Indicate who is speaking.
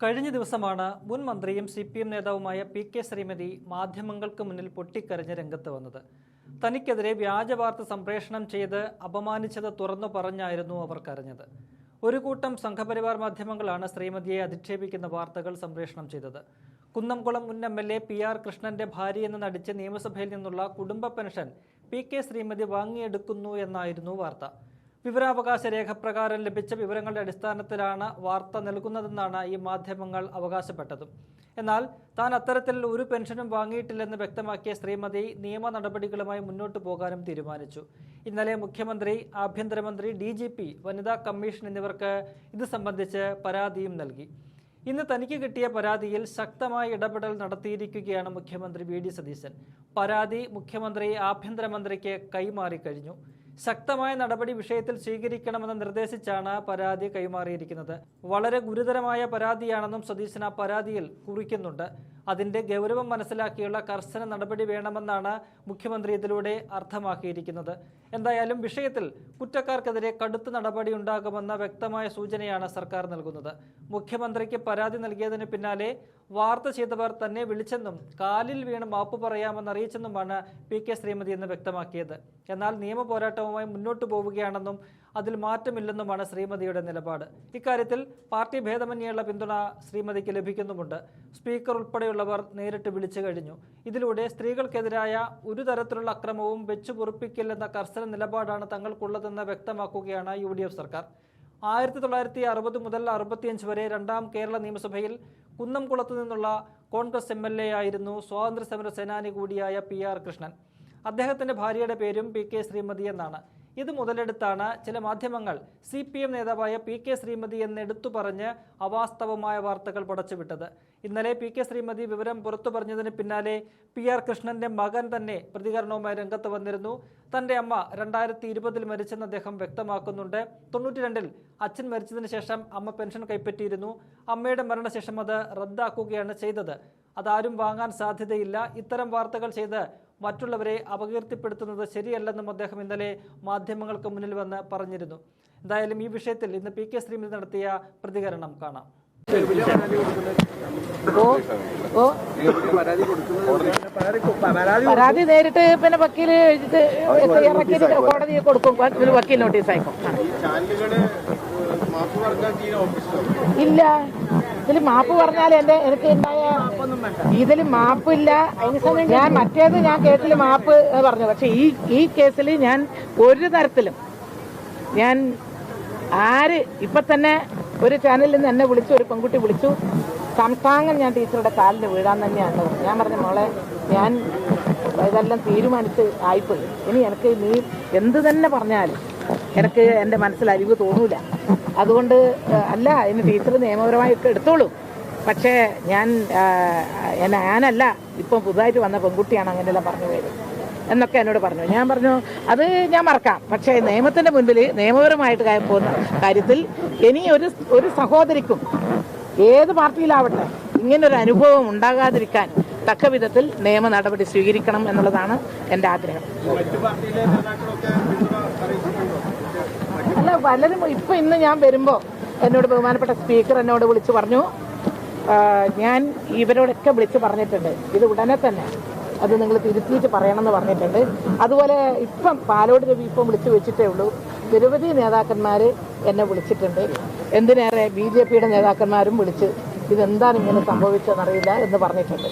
Speaker 1: കഴിഞ്ഞ ദിവസമാണ് മുൻ മന്ത്രിയും CPM നേതാവുമായ PK ശ്രീമതി മാധ്യമങ്ങൾക്ക് മുന്നിൽ പൊട്ടിക്കരഞ്ഞ് രംഗത്ത് വന്നത്. തനിക്കെതിരെ വ്യാജവാർത്ത സംപ്രേഷണം ചെയ്ത് അപമാനിച്ചത് തുറന്നു പറഞ്ഞായിരുന്നു അവർ കരഞ്ഞത്. ഒരു കൂട്ടം സംഘപരിവാർ മാധ്യമങ്ങളാണ് ശ്രീമതിയെ അധിക്ഷേപിക്കുന്ന വാർത്തകൾ സംപ്രേഷണം ചെയ്തത്. കുന്നംകുളം മുൻ MLA PR കൃഷ്ണന്റെ ഭാര്യയെന്ന് നടിച്ച് നിയമസഭയിൽ നിന്നുള്ള കുടുംബ പെൻഷൻ PK ശ്രീമതി വാങ്ങിയെടുക്കുന്നു എന്നായിരുന്നു വാർത്ത. വിവരാവകാശ രേഖ പ്രകാരം ലഭിച്ച വിവരങ്ങളുടെ അടിസ്ഥാനത്തിലാണ് വാർത്ത നൽകുന്നതെന്നാണ് ഈ മാധ്യമങ്ങൾ അവകാശപ്പെട്ടതും. എന്നാൽ താൻ അത്തരത്തിൽ ഒരു പെൻഷനും വാങ്ങിയിട്ടില്ലെന്ന് വ്യക്തമാക്കിയ ശ്രീമതി നിയമ നടപടികളുമായി മുന്നോട്ടു പോകാനും തീരുമാനിച്ചു. ഇന്നലെ മുഖ്യമന്ത്രി, ആഭ്യന്തരമന്ത്രി, DGP, വനിതാ കമ്മീഷൻ എന്നിവർക്ക് ഇത് സംബന്ധിച്ച് പരാതിയും നൽകി. ഇന്ന് തനിക്ക് കിട്ടിയ പരാതിയിൽ ശക്തമായ ഇടപെടൽ നടത്തിയിരിക്കുകയാണ് മുഖ്യമന്ത്രി VD സതീശൻ. പരാതി മുഖ്യമന്ത്രി, ആഭ്യന്തരമന്ത്രിക്ക് കൈമാറിക്കഴിഞ്ഞു. ശക്തമായ നടപടി വിഷയത്തിൽ സ്വീകരിക്കണമെന്ന് നിർദ്ദേശിച്ചാണ് പരാതി കൈമാറിയിരിക്കുന്നത്. വളരെ ഗുരുതരമായ പരാതിയാണെന്നും സതീശൻ ആ പരാതിയിൽ കുറിക്കുന്നുണ്ട്. അതിന്റെ ഗൗരവം മനസ്സിലാക്കിയുള്ള കർശന നടപടി വേണമെന്നാണ് മുഖ്യമന്ത്രി ഇതിലൂടെ അർത്ഥമാക്കിയിരിക്കുന്നത്. എന്തായാലും വിഷയത്തിൽ കുറ്റക്കാർക്കെതിരെ കടുത്ത നടപടി ഉണ്ടാകുമെന്ന വ്യക്തമായ സൂചനയാണ് സർക്കാർ നൽകുന്നത്. മുഖ്യമന്ത്രിക്ക് പരാതി നൽകിയതിന് പിന്നാലെ വാർത്ത ചെയ്തവർ തന്നെ വിളിച്ചെന്നും കാലിൽ വീണ് മാപ്പ് പറയാമെന്ന് അറിയിച്ചെന്നുമാണ് PK ശ്രീമതി എന്ന് വ്യക്തമാക്കിയത്. എന്നാൽ നിയമ പോരാട്ടവുമായി മുന്നോട്ടു പോവുകയാണെന്നും അതിൽ മാറ്റമില്ലെന്നുമാണ് ശ്രീമതിയുടെ നിലപാട്. ഇക്കാര്യത്തിൽ പാർട്ടി ഭേദമന്യേയുള്ള പിന്തുണ ശ്രീമതിക്ക് ലഭിക്കുന്നുമുണ്ട്. സ്പീക്കർ ഉൾപ്പെടെയുള്ളവർ നേരിട്ട് വിളിച്ചു കഴിഞ്ഞു. ഇതിലൂടെ സ്ത്രീകൾക്കെതിരായ ഒരു തരത്തിലുള്ള അക്രമവും വെച്ചു പൊറുപ്പിക്കില്ലെന്ന കർശന നിലപാടാണ് തങ്ങൾക്കുള്ളതെന്ന് വ്യക്തമാക്കുകയാണ് UDF സർക്കാർ. 1960 മുതൽ 65 വരെ രണ്ടാം കേരള നിയമസഭയിൽ കുന്നംകുളത്തു നിന്നുള്ള കോൺഗ്രസ് MLA ആയിരുന്നു സ്വാതന്ത്ര്യ സമര സേനാനി കൂടിയായ PR കൃഷ്ണൻ. അദ്ദേഹത്തിന്റെ ഭാര്യയുടെ പേരും PK ശ്രീമതി എന്നാണ്. ഇത് മുതലെടുത്താണ് ചില മാധ്യമങ്ങൾ CPM നേതാവായ PK ശ്രീമതി എന്നെടുത്തു പറഞ്ഞ് അവാസ്തവമായ വാർത്തകൾ പടച്ചുവിട്ടത്. ഇന്നലെ PK ശ്രീമതി വിവരം പുറത്തു പറഞ്ഞതിന് പിന്നാലെ PR കൃഷ്ണന്റെ മകൻ തന്നെ പ്രതികരണവുമായി രംഗത്ത് വന്നിരുന്നു. തന്റെ അമ്മ 2020 മരിച്ചെന്ന് അദ്ദേഹം വ്യക്തമാക്കുന്നുണ്ട്. 92-ൽ അച്ഛൻ മരിച്ചതിന് ശേഷം അമ്മ പെൻഷൻ കൈപ്പറ്റിയിരുന്നു. അമ്മയുടെ മരണശേഷം അത് റദ്ദാക്കുകയാണ് ചെയ്തത്. അതാരും വാങ്ങാൻ സാധ്യതയില്ല. ഇത്തരം വാർത്തകൾ ചെയ്ത് മറ്റുള്ളവരെ അപകീർത്തിപ്പെടുത്തുന്നത് ശരിയല്ലെന്നും അദ്ദേഹം ഇന്നലെ മാധ്യമങ്ങൾക്ക് മുന്നിൽ വന്ന് പറഞ്ഞിരുന്നു. എന്തായാലും ഈ വിഷയത്തിൽ ഇന്ന് PK ശ്രീമതി നടത്തിയ പ്രതികരണം കാണാം.
Speaker 2: പരാതി നേരിട്ട് പിന്നെ വക്കീല് ഇറക്കിയിട്ട് കോടതിയിൽ കൊടുക്കും, വക്കീൽ നോട്ടീസ് അയക്കും. ഇല്ല, ഇതിൽ മാപ്പ് പറഞ്ഞാൽ എനിക്ക് ഉണ്ടായ ഇതിൽ മാപ്പില്ല. ഞാൻ മറ്റേത് ഞാൻ കേസിൽ മാപ്പ് പറഞ്ഞു. പക്ഷെ ഈ കേസിൽ ഞാൻ ഒരു തരത്തിലും ഞാൻ ഇപ്പൊ തന്നെ ഒരു ചാനലിൽ നിന്ന് എന്നെ വിളിച്ചു, ഒരു പെൺകുട്ടി വിളിച്ചു, സംസ്ഥാനം ഞാൻ ടീച്ചറുടെ കാലിന് വീഴാൻ തന്നെയാണ്. ഞാൻ പറഞ്ഞ മോളെ, ഞാൻ ഇതെല്ലാം തീരുമാനിച്ച് ആയിപ്പോയി. ഇനി എനിക്ക് നീ എന്ത് തന്നെ പറഞ്ഞാലും എനിക്ക് എൻ്റെ മനസ്സിൽ അരിവ് തോന്നൂല. അതുകൊണ്ട് അല്ല, ഇനി ടീച്ചർ നിയമപരമായൊക്കെ എടുത്തോളൂ. പക്ഷേ ഞാനല്ല, ഇപ്പം പുതുതായിട്ട് വന്ന പെൺകുട്ടിയാണ് അങ്ങനെയെല്ലാം പറഞ്ഞു പോയത് എന്നൊക്കെ എന്നോട് പറഞ്ഞു. ഞാൻ പറഞ്ഞു അത് ഞാൻ മറക്കാം. പക്ഷേ നിയമത്തിന്റെ മുൻപിൽ നിയമപരമായിട്ട് പോകുന്ന കാര്യത്തിൽ ഇനി ഒരു സഹോദരിക്കും ഏത് പാർട്ടിയിലാവട്ടെ ഇങ്ങനൊരു അനുഭവം ഉണ്ടാകാതിരിക്കാൻ തക്ക വിധത്തിൽ നിയമ നടപടി സ്വീകരിക്കണം എന്നുള്ളതാണ് എൻ്റെ ആഗ്രഹം. അല്ല, പലരും ഇന്ന് ഞാൻ വരുമ്പോൾ എന്നോട് ബഹുമാനപ്പെട്ട സ്പീക്കർ എന്നോട് വിളിച്ചു പറഞ്ഞു, ഞാൻ ഇവരോടൊക്കെ വിളിച്ച് പറഞ്ഞിട്ടുണ്ട്, ഇത് ഉടനെ തന്നെ അത് നിങ്ങൾ തിരുത്തിയിട്ട് പറയണമെന്ന് പറഞ്ഞിട്ടുണ്ട്. അതുപോലെ ഇപ്പം പാലോട് രവി ഇപ്പം വിളിച്ചു വെച്ചിട്ടേ ഉള്ളൂ. നിരവധി നേതാക്കന്മാർ എന്നെ വിളിച്ചിട്ടുണ്ട്. എന്തിനേറെ BJPയുടെ നേതാക്കന്മാരും വിളിച്ച് ഇതെന്താണ് ഇങ്ങനെ സംഭവിച്ചതെന്നറിയില്ല എന്ന് പറഞ്ഞിട്ടുണ്ട്.